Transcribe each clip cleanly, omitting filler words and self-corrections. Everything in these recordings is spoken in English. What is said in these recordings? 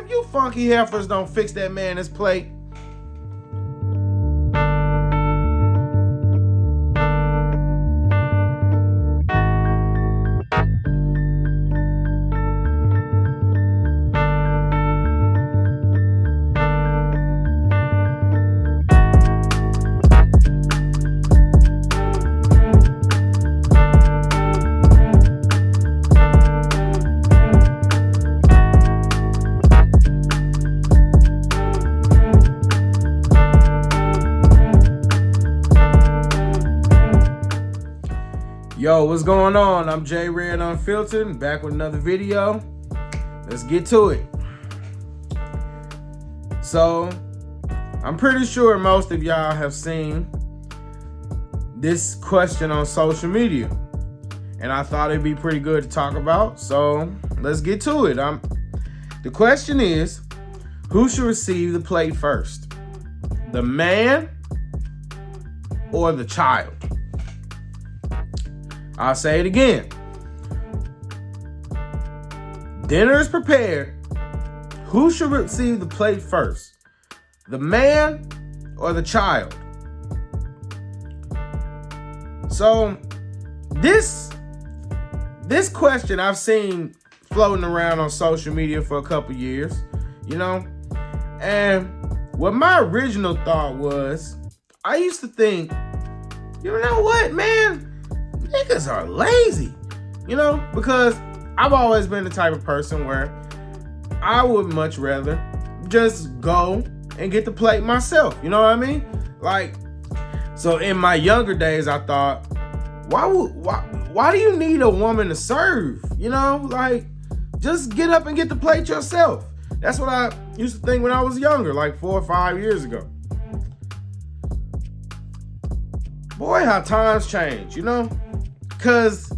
if you funky heifers don't fix that man his plate. Yo, what's going on? I'm J Red Unfiltered, back with another video. Let's get to it. So, I'm pretty sure most of y'all have seen this question on social media, and I thought it'd be pretty good to talk about. So, let's get to it. The question is, who should receive the plate first? The man or the child? I'll say it again. Dinner is prepared. Who should receive the plate first? The man or the child? So this question I've seen floating around on social media for a couple years, and what my original thought was, I used to think, you know what, man? Niggas are lazy, because I've always been the type of person where I would much rather just go and get the plate myself. You know what I mean? So in my younger days, I thought, why do you need a woman to serve? Just get up and get the plate yourself. That's what I used to think when I was younger, like 4 or 5 years ago. Boy, how times change, Because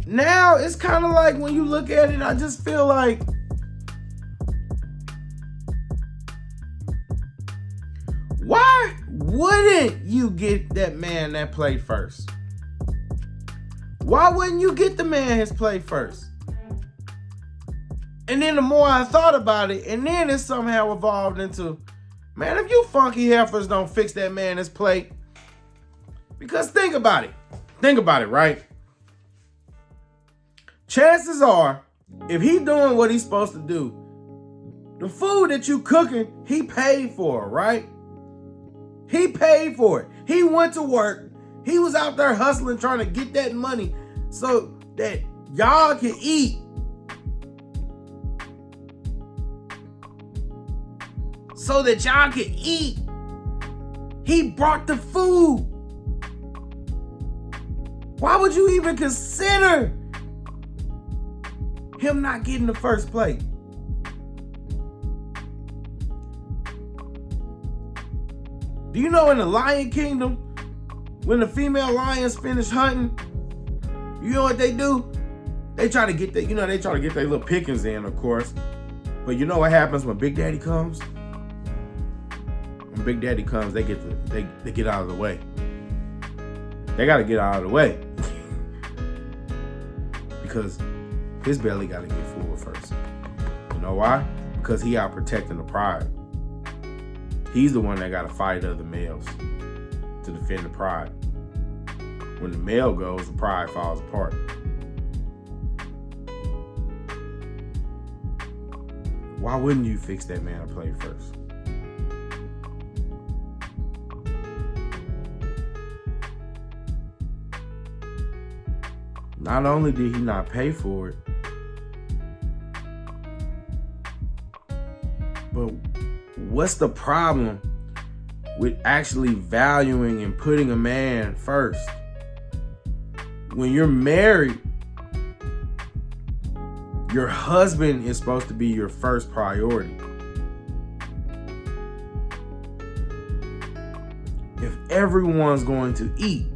now it's kind of like when you look at it, I just feel like why wouldn't you get that man that plate first? Why wouldn't you get the man his plate first? And then the more I thought about it, and then it somehow evolved into, man, if you funky heifers don't fix that man his plate. Because think about it. Think about it, right? Chances are, if he doing what he's supposed to do, the food that you cooking, he paid for, right? He paid for it. He went to work. He was out there hustling, trying to get that money so that y'all can eat. So that y'all can eat. He brought the food. Why would you even consider him not getting the first plate? Do you know in the Lion Kingdom, when the female lions finish hunting, you know what they do? They try to get their little pickings in, of course. But you know what happens when Big Daddy comes? When Big Daddy comes, they get out of the way. They got to get out of the way because his belly got to get full first. You know why? Because he out protecting the pride. He's the one that got to fight other males to defend the pride. When the male goes, the pride falls apart. Why wouldn't you fix that man a plate first? Not only did he not pay for it, but what's the problem with actually valuing and putting a man first? When you're married, your husband is supposed to be your first priority. If everyone's going to eat,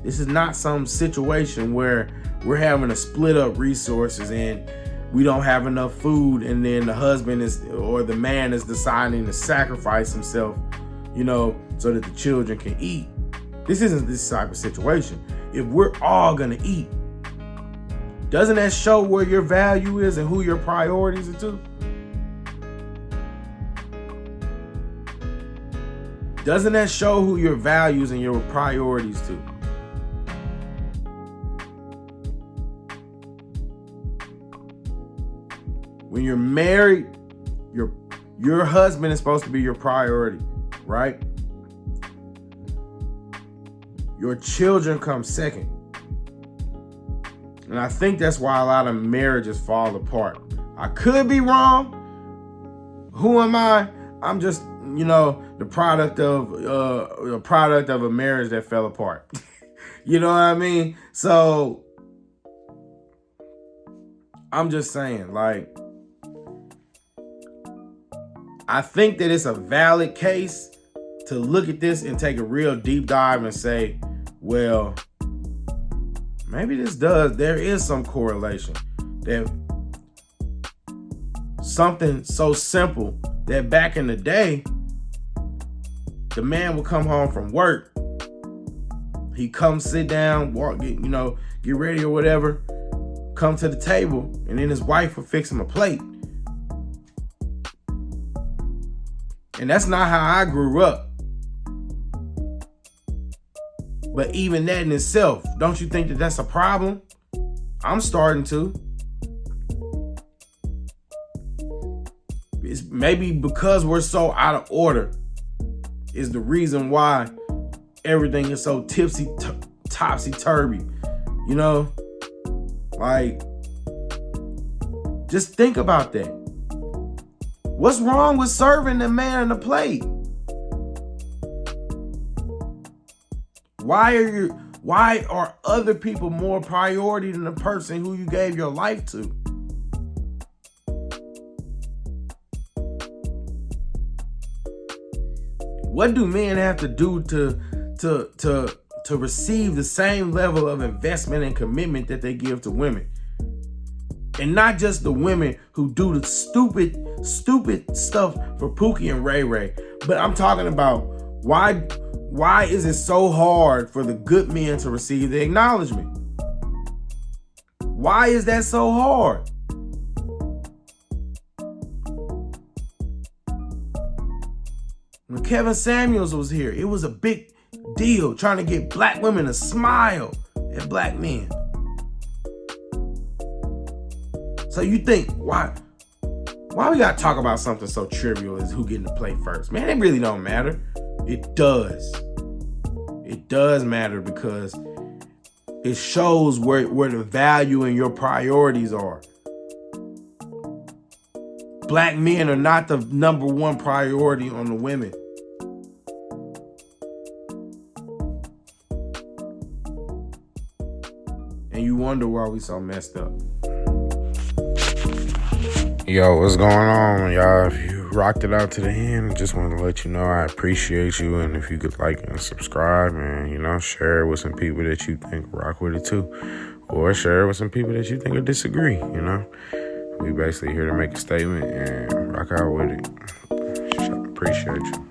this is not some situation where we're having to split up resources and we don't have enough food and then the husband or the man is deciding to sacrifice himself, so that the children can eat. This isn't this type of situation. If we're all gonna eat, doesn't that show where your value is and who your priorities are to? Doesn't that show who your values and your priorities to? When you're married, your husband is supposed to be your priority, right? Your children come second. And I think that's why a lot of marriages fall apart. I could be wrong. Who am I? I'm just, the product of a marriage that fell apart. You know what I mean? So I'm just saying, like, I think that it's a valid case to look at this and take a real deep dive and say, well, maybe there is some correlation. That something so simple that back in the day, the man would come home from work. He'd come sit down, get ready or whatever, come to the table, and then his wife would fix him a plate. And that's not how I grew up. But even that in itself, don't you think that that's a problem? I'm starting to. It's maybe because we're so out of order is the reason why everything is so topsy-turvy. Like, just think about that. What's wrong with serving the man the plate? Why are other people more priority than the person who you gave your life to? What do men have to do to receive the same level of investment and commitment that they give to women? And not just the women who do the stupid stuff for Pookie and Ray Ray, but I'm talking about why is it so hard for the good men to receive the acknowledgement? Why is that so hard? When Kevin Samuels was here, it was a big deal trying to get black women to smile at black men. So you think, why we gotta talk about something so trivial as who getting to play first? Man, it really don't matter. It does. It does matter because it shows where the value and your priorities are. Black men are not the number one priority on the women. And you wonder why we so messed up. Yo, what's going on, y'all? If you rocked it out to the end, just want to let you know I appreciate you. And if you could like and subscribe and, share it with some people that you think rock with it too. Or share it with some people that you think will disagree, We basically here to make a statement and rock out with it. Appreciate you.